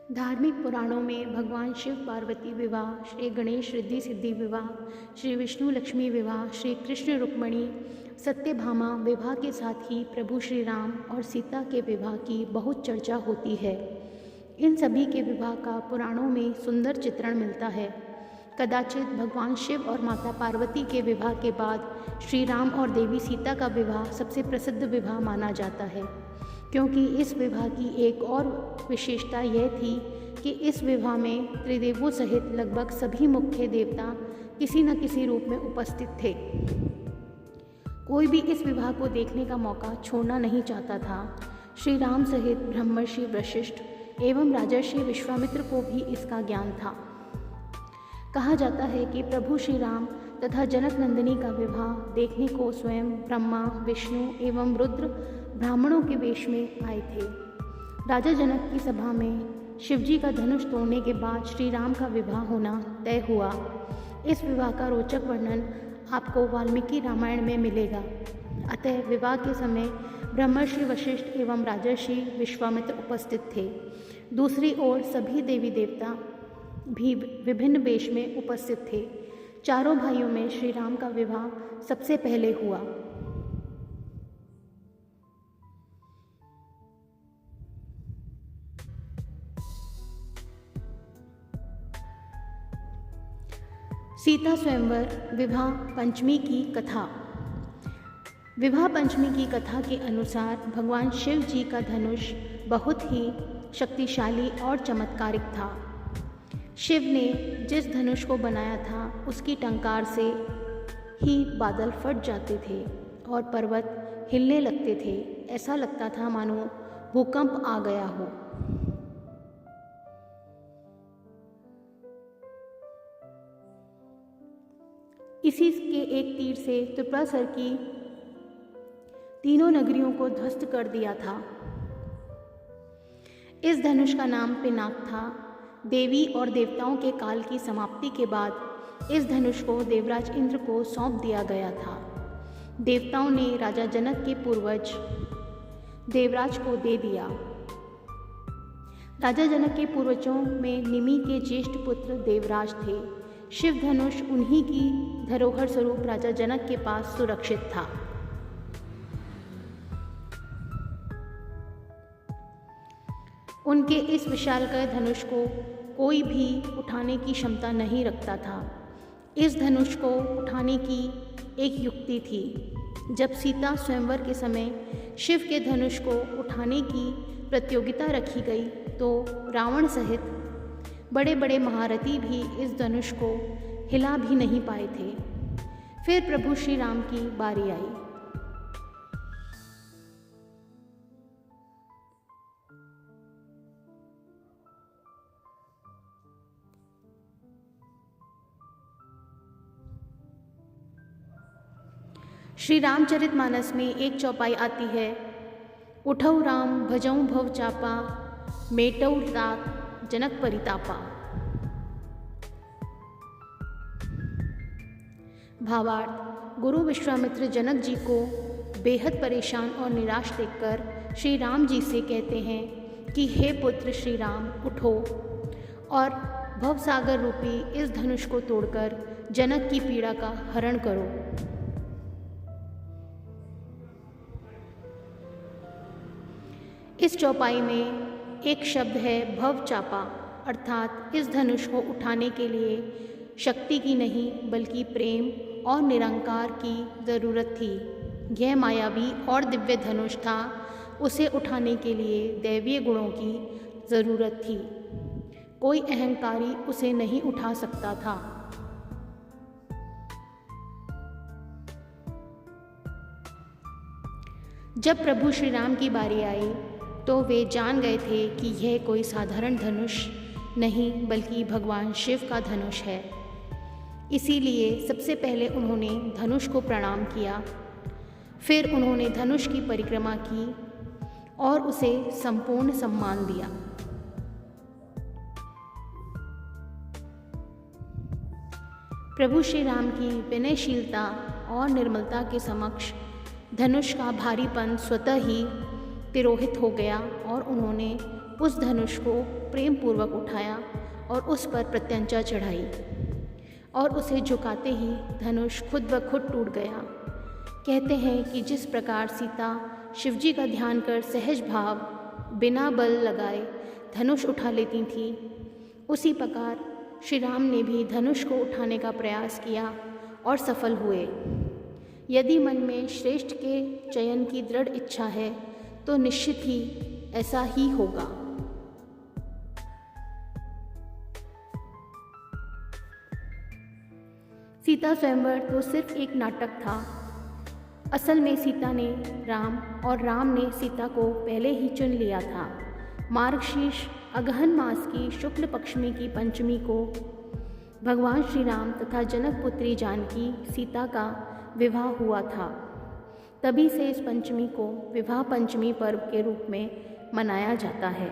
धार्मिक पुराणों में भगवान शिव पार्वती विवाह, श्री गणेश रिद्धि सिद्धि विवाह, श्री विष्णु लक्ष्मी विवाह, श्री कृष्ण रुक्मणी सत्यभामा विवाह के साथ ही प्रभु श्री राम और सीता के विवाह की बहुत चर्चा होती है। इन सभी के विवाह का पुराणों में सुंदर चित्रण मिलता है। कदाचित भगवान शिव और माता पार्वती के विवाह के बाद श्री राम और देवी सीता का विवाह सबसे प्रसिद्ध विवाह माना जाता है, क्योंकि इस विवाह की एक और विशेषता यह थी कि इस विवाह में त्रिदेवों सहित लगभग सभी मुख्य देवता किसी न किसी रूप में उपस्थित थे। कोई भी इस विवाह को देखने का मौका छोड़ना नहीं चाहता था। श्री राम सहित ब्रह्मर्षि वशिष्ठ एवं राजर्षि विश्वामित्र को भी इसका ज्ञान था। कहा जाता है कि प्रभु श्री राम तथा जनक नंदिनी का विवाह देखने को स्वयं ब्रह्मा, विष्णु एवं रुद्र ब्राह्मणों के वेश में आए थे। राजा जनक की सभा में शिवजी का धनुष तोड़ने के बाद श्री राम का विवाह होना तय हुआ। इस विवाह का रोचक वर्णन आपको वाल्मीकि रामायण में मिलेगा। अतः विवाह के समय ब्रह्मर्षि वशिष्ठ एवं राजर्षि विश्वामित्र उपस्थित थे। दूसरी ओर सभी देवी देवता भी विभिन्न वेश में उपस्थित थे। चारों भाइयों में श्री राम का विवाह सबसे पहले हुआ। सीता स्वयंवर विवाह पंचमी की कथा। विवाह पंचमी की कथा के अनुसार भगवान शिव जी का धनुष बहुत ही शक्तिशाली और चमत्कारिक था। शिव ने जिस धनुष को बनाया था उसकी टंकार से ही बादल फट जाते थे और पर्वत हिलने लगते थे। ऐसा लगता था मानो भूकंप आ गया हो। इसी के एक तीर से त्रिपुरासुर की तीनों नगरियों को ध्वस्त कर दिया था। इस धनुष का नाम पिनाक था। देवी और देवताओं के काल की समाप्ति के बाद इस धनुष को देवराज इंद्र को सौंप दिया गया था। देवताओं ने राजा जनक के पूर्वज देवराज को दे दिया। राजा जनक के पूर्वजों में निमि के ज्येष्ठ पुत्र देवराज थे। शिव धनुष उन्हीं की धरोहर स्वरूप राजा जनक के पास सुरक्षित था। उनके इस विशालकाय धनुष को कोई भी उठाने की क्षमता नहीं रखता था। इस धनुष को उठाने की एक युक्ति थी। जब सीता स्वयंवर के समय शिव के धनुष को उठाने की प्रतियोगिता रखी गई तो रावण सहित बड़े बड़े महारथी भी इस धनुष को हिला भी नहीं पाए थे। फिर प्रभु श्री राम की बारी आई। श्री रामचरितमानस में एक चौपाई आती है, उठौ राम भजौ भव चापा, मेटौ तात जनक परितापा। भावार्थ, गुरु विश्वामित्र जनक जी को बेहद परेशान और निराश देखकर श्री राम जी से कहते हैं कि हे पुत्र श्री राम, उठो और भवसागर रूपी इस धनुष को तोड़कर जनक की पीड़ा का हरण करो। इस चौपाई में एक शब्द है भव चापा, अर्थात इस धनुष को उठाने के लिए शक्ति की नहीं बल्कि प्रेम और निरंकार की ज़रूरत थी। यह मायावी और दिव्य धनुष था। उसे उठाने के लिए दैवीय गुणों की ज़रूरत थी। कोई अहंकारी उसे नहीं उठा सकता था। जब प्रभु श्री राम की बारी आई तो वे जान गए थे कि यह कोई साधारण धनुष नहीं बल्कि भगवान शिव का धनुष है। इसीलिए सबसे पहले उन्होंने धनुष को प्रणाम किया। फिर उन्होंने धनुष की परिक्रमा की और उसे संपूर्ण सम्मान दिया। प्रभु श्री राम की विनयशीलता और निर्मलता के समक्ष धनुष का भारीपन स्वतः ही तिरोहित हो गया और उन्होंने उस धनुष को प्रेम पूर्वक उठाया और उस पर प्रत्यंचा चढ़ाई और उसे झुकाते ही धनुष खुद ब खुद टूट गया। कहते हैं कि जिस प्रकार सीता शिवजी का ध्यान कर सहज भाव बिना बल लगाए धनुष उठा लेती थी, उसी प्रकार श्री राम ने भी धनुष को उठाने का प्रयास किया और सफल हुए। यदि मन में श्रेष्ठ के चयन की दृढ़ इच्छा है तो निश्चित ही ऐसा ही होगा। सीता स्वयंवर तो सिर्फ एक नाटक था। असल में सीता ने राम और राम ने सीता को पहले ही चुन लिया था। मार्गशीर्ष अगहन मास की शुक्ल पक्षमी की पंचमी को भगवान श्री राम तथा जनक पुत्री जानकी सीता का विवाह हुआ था। तभी से इस पंचमी को विवाह पंचमी पर्व के रूप में मनाया जाता है।